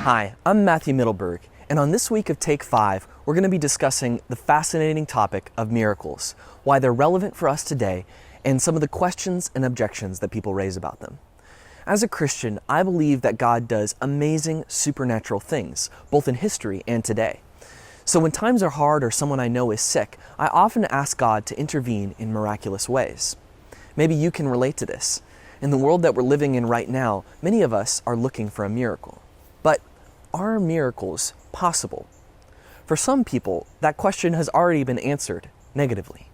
Hi, I'm Matthew Mittelberg, and on this week of Take 5, we're going to be discussing the fascinating topic of miracles, why they're relevant for us today, and some of the questions and objections that people raise about them. As a Christian, I believe that God does amazing supernatural things, both in history and today. So when times are hard or someone I know is sick, I often ask God to intervene in miraculous ways. Maybe you can relate to this. In the world that we're living in right now, many of us are looking for a miracle. But are miracles possible? For some people, that question has already been answered negatively.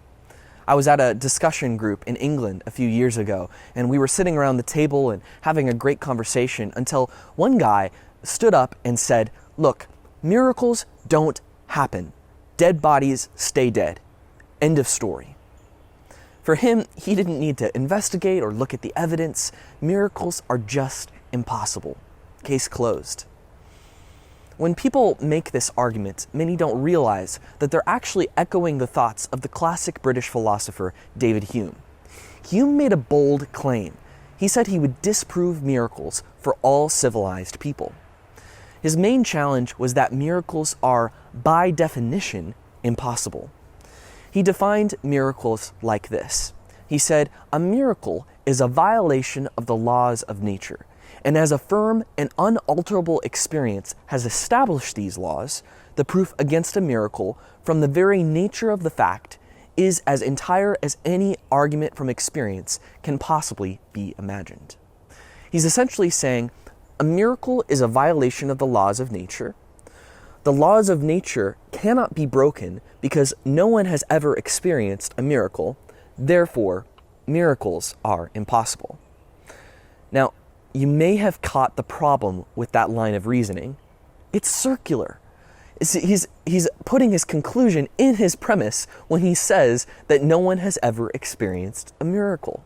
I was at a discussion group in England a few years ago, and we were sitting around the table and having a great conversation until one guy stood up and said, "Look, miracles don't happen. Dead bodies stay dead. End of story." For him, he didn't need to investigate or look at the evidence. Miracles are just impossible. Case closed. When people make this argument, many don't realize that they're actually echoing the thoughts of the classic British philosopher David Hume. Hume made a bold claim. He said he would disprove miracles for all civilized people. His main challenge was that miracles are, by definition, impossible. He defined miracles like this. He said, "A miracle is a violation of the laws of nature. And as a firm and unalterable experience has established these laws, the proof against a miracle from the very nature of the fact is as entire as any argument from experience can possibly be imagined." He's essentially saying a miracle is a violation of the laws of nature. The laws of nature cannot be broken because no one has ever experienced a miracle. Therefore, miracles are impossible. Now, you may have caught the problem with that line of reasoning. It's circular. He's putting his conclusion in his premise when he says that no one has ever experienced a miracle.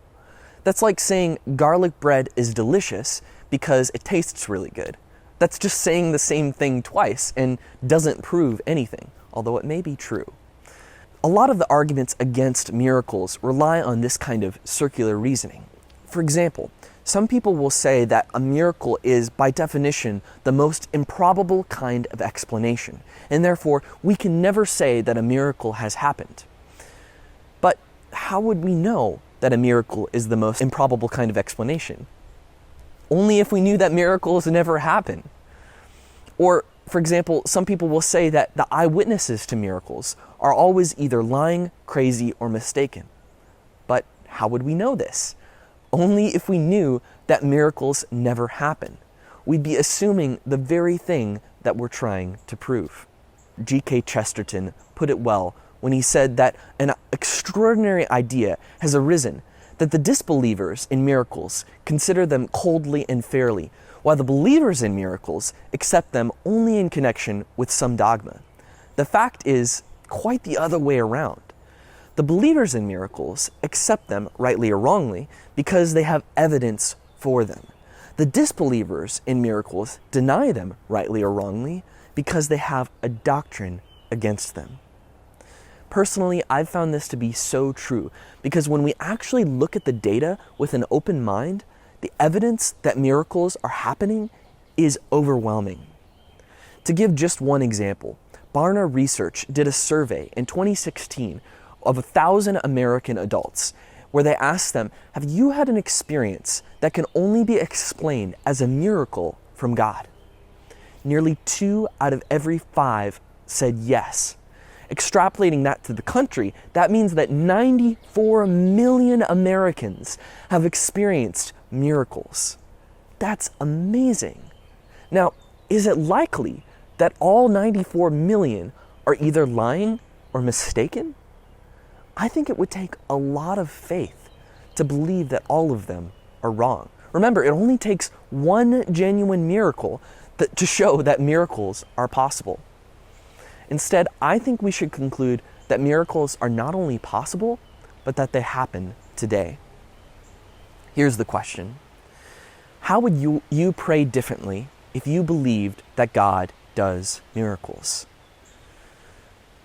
That's like saying garlic bread is delicious because it tastes really good. That's just saying the same thing twice and doesn't prove anything, although it may be true. A lot of the arguments against miracles rely on this kind of circular reasoning. For example, some people will say that a miracle is, by definition, the most improbable kind of explanation, and therefore we can never say that a miracle has happened. But how would we know that a miracle is the most improbable kind of explanation? Only if we knew that miracles never happen. Or, for example, some people will say that the eyewitnesses to miracles are always either lying, crazy, or mistaken. But how would we know this? Only if we knew that miracles never happen. We'd be assuming the very thing that we're trying to prove. G.K. Chesterton put it well when he said that an extraordinary idea has arisen, that the disbelievers in miracles consider them coldly and fairly, while the believers in miracles accept them only in connection with some dogma. The fact is quite the other way around. The believers in miracles accept them, rightly or wrongly, because they have evidence for them. The disbelievers in miracles deny them, rightly or wrongly, because they have a doctrine against them. Personally, I've found this to be so true, because when we actually look at the data with an open mind, the evidence that miracles are happening is overwhelming. To give just one example, Barna Research did a survey in 2016 of 1,000 American adults, where they asked them, have you had an experience that can only be explained as a miracle from God? Nearly 2 out of every 5 said yes. Extrapolating that to the country, that means that 94 million Americans have experienced miracles. That's amazing. Now, is it likely that all 94 million are either lying or mistaken? I think it would take a lot of faith to believe that all of them are wrong. Remember, it only takes one genuine miracle to show that miracles are possible. Instead, I think we should conclude that miracles are not only possible, but that they happen today. Here's the question. How would you pray differently if you believed that God does miracles?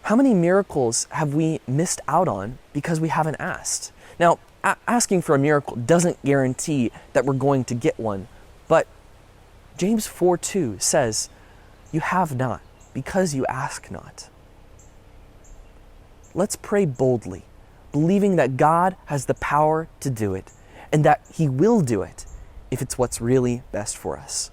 How many miracles have we missed out on because we haven't asked? Now, asking for a miracle doesn't guarantee that we're going to get one, but James 4:2 says, "You have not because you ask not." Let's pray boldly, believing that God has the power to do it and that He will do it if it's what's really best for us.